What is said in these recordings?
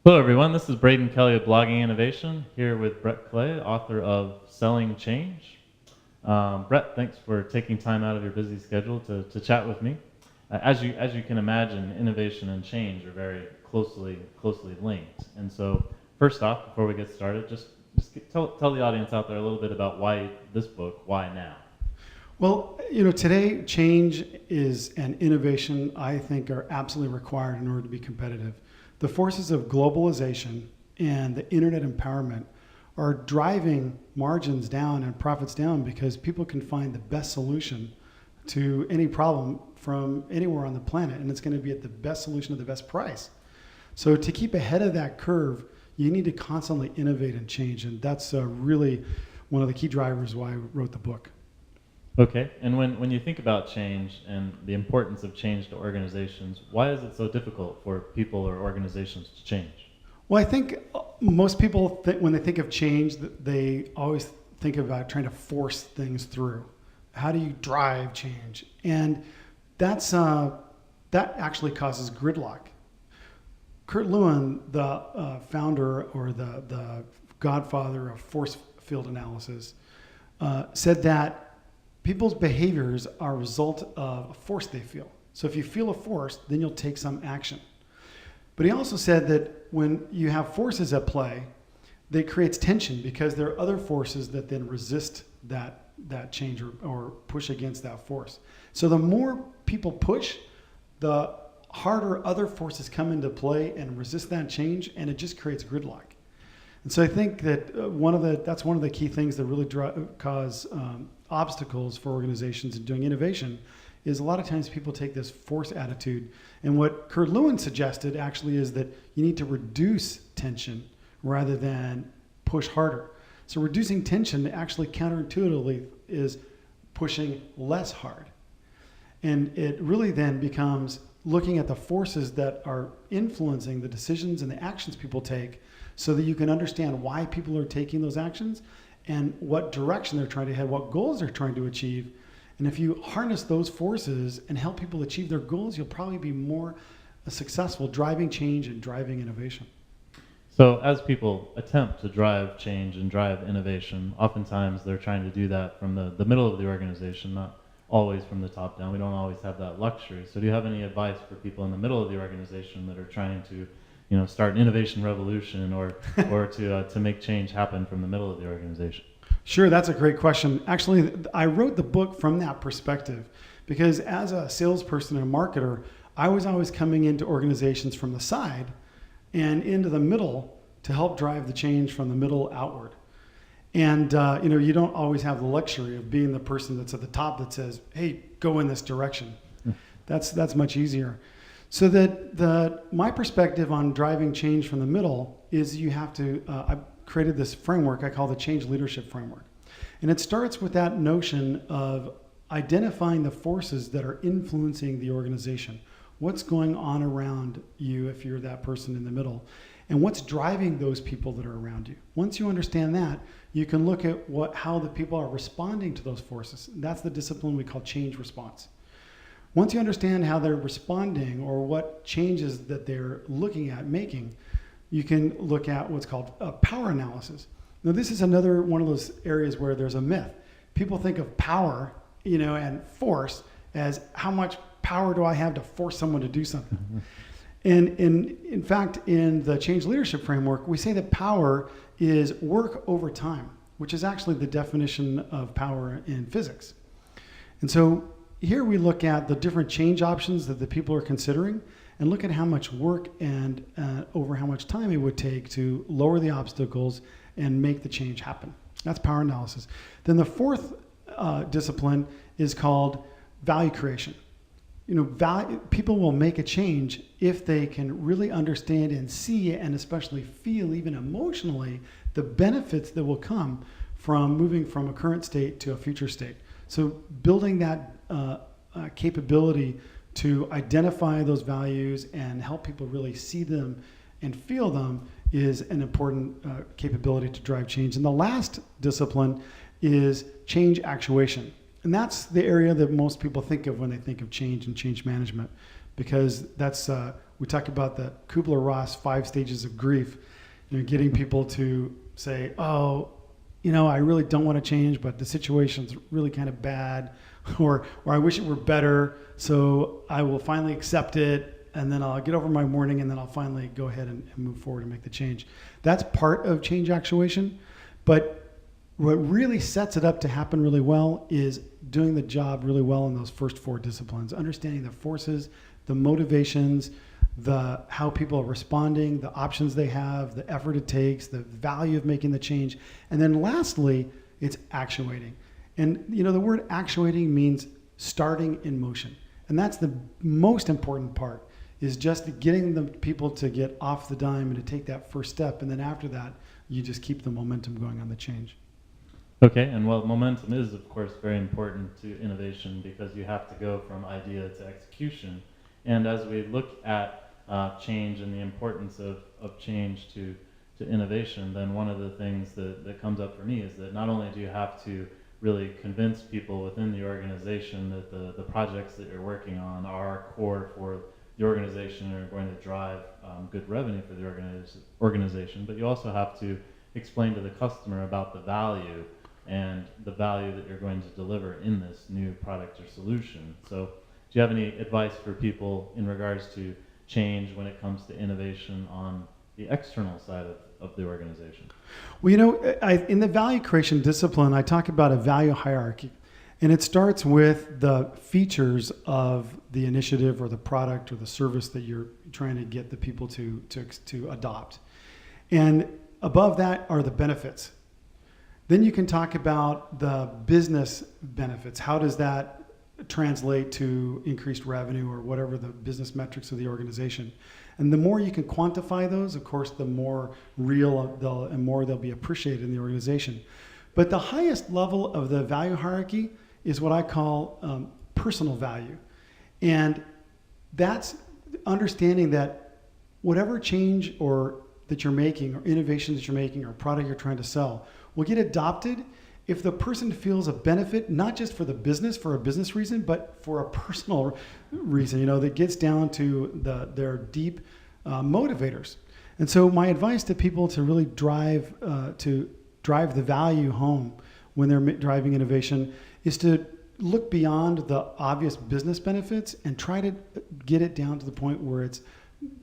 Hello, everyone. This is Braden Kelly of Blogging Innovation, here with Brett Clay, author of Selling Change. Brett, thanks for taking time out of your busy schedule to chat with me. As you can imagine, innovation and change are very closely linked. And so, first off, before we get started, just tell the audience out there a little bit about why this book, why now. Well, today change and innovation, I think, are absolutely required in order to be competitive. The forces of globalization and the internet empowerment are driving margins down and profits down because people can find the best solution to any problem from anywhere on the planet, and it's going to be at the best solution at the best price. So to keep ahead of that curve, you need to constantly innovate and change, and that's really one of the key drivers why I wrote the book. Okay, and when you think about change and the importance of change to organizations, why is it so difficult for people or organizations to change? Well, I think most people, when they think of change, they always think about trying to force things through. How do you drive change? And that actually causes gridlock. Kurt Lewin, the founder or the godfather of force field analysis, said that people's behaviors are a result of a force they feel. So if you feel a force, then you'll take some action. But he also said that when you have forces at play, that creates tension because there are other forces that then resist that change or push against that force. So the more people push, the harder other forces come into play and resist that change, and it just creates gridlock. And so I think that that's one of the key things that really cause obstacles for organizations in doing innovation is a lot of times people take this force attitude. And what Kurt Lewin suggested actually is that you need to reduce tension rather than push harder. So reducing tension actually counterintuitively is pushing less hard. And it really then becomes looking at the forces that are influencing the decisions and the actions people take so that you can understand why people are taking those actions and what direction they're trying to head, what goals they're trying to achieve. And if you harness those forces and help people achieve their goals, you'll probably be more successful driving change and driving innovation. So as people attempt to drive change and drive innovation, oftentimes they're trying to do that from the middle of the organization, not always from the top down. We don't always have that luxury. So do you have any advice for people in the middle of the organization that are trying to start an innovation revolution or to make change happen from the middle of the organization? Sure, that's a great question. Actually, I wrote the book from that perspective because as a salesperson and a marketer, I was always coming into organizations from the side and into the middle to help drive the change from the middle outward. And you don't always have the luxury of being the person that's at the top that says, "Hey, go in this direction." That's much easier. So that my perspective on driving change from the middle is you have to, I created this framework I call the Change Leadership Framework. And it starts with that notion of identifying the forces that are influencing the organization. What's going on around you if you're that person in the middle? And what's driving those people that are around you? Once you understand that, you can look at how the people are responding to those forces. That's the discipline we call change response. Once you understand how they're responding or what changes that they're looking at making, you can look at what's called power analysis. Now, this is another one of those areas where there's a myth. People think of power, and force as how much power do I have to force someone to do something. And in fact, in the Change Leadership Framework, we say that power is work over time, which is actually the definition of power in physics. And so here we look at the different change options that the people are considering and look at how much work and over how much time it would take to lower the obstacles and make the change happen. That's power analysis. Then the fourth discipline is called value creation. People will make a change if they can really understand and see and especially feel even emotionally the benefits that will come from moving from a current state to a future state. So building that capability to identify those values and help people really see them and feel them is an important capability to drive change. And the last discipline is change actuation. And that's the area that most people think of when they think of change and change management, because that's we talk about the Kubler-Ross 5 stages of grief, getting people to say, oh, I really don't want to change, but the situation's really kind of bad, or I wish it were better, so I will finally accept it, and then I'll get over my mourning, and then I'll finally go ahead and move forward and make the change. That's part of change actuation, but what really sets it up to happen really well is doing the job really well in those first 4 disciplines, understanding the forces, the motivations, how people are responding, the options they have, the effort it takes, the value of making the change. And then lastly, it's actuating. And the word actuating means starting in motion. And that's the most important part, is just getting the people to get off the dime and to take that first step. And then after that, you just keep the momentum going on the change. Okay, and momentum is, of course, very important to innovation because you have to go from idea to execution. And as we look at change and the importance of change to innovation, then one of the things that comes up for me is that not only do you have to really convince people within the organization that the projects that you're working on are core for the organization and are going to drive good revenue for the organization, but you also have to explain to the customer about the value and the value that you're going to deliver in this new product or solution. So do you have any advice for people in regards to change when it comes to innovation on the external side of the organization? Well, in the value creation discipline, I talk about a value hierarchy. And it starts with the features of the initiative or the product or the service that you're trying to get the people to adopt. And above that are the benefits. Then you can talk about the business benefits. How does that translate to increased revenue or whatever the business metrics of the organization? And the more you can quantify those, of course, the more real they'll be appreciated in the organization. But the highest level of the value hierarchy is what I call personal value. And that's understanding that whatever change that you're making or innovation that you're making or product you're trying to sell will get adopted if the person feels a benefit, not just for the business, for a business reason, but for a personal reason, that gets down to their deep motivators. And so my advice to people to really drive the value home when they're driving innovation is to look beyond the obvious business benefits and try to get it down to the point where it's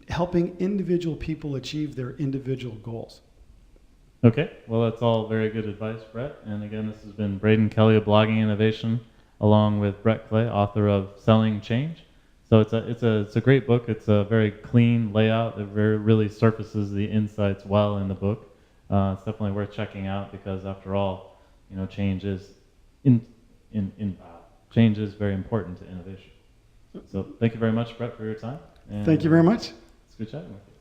helping individual people achieve their individual goals. Okay, well, that's all very good advice, Brett. And again, this has been Braden Kelly of Blogging Innovation, along with Brett Clay, author of Selling Change. So it's a great book. It's a very clean layout. It really surfaces the insights well in the book. It's definitely worth checking out because, after all, change is change is very important to innovation. So thank you very much, Brett, for your time. And thank you very much. It's good chatting with you.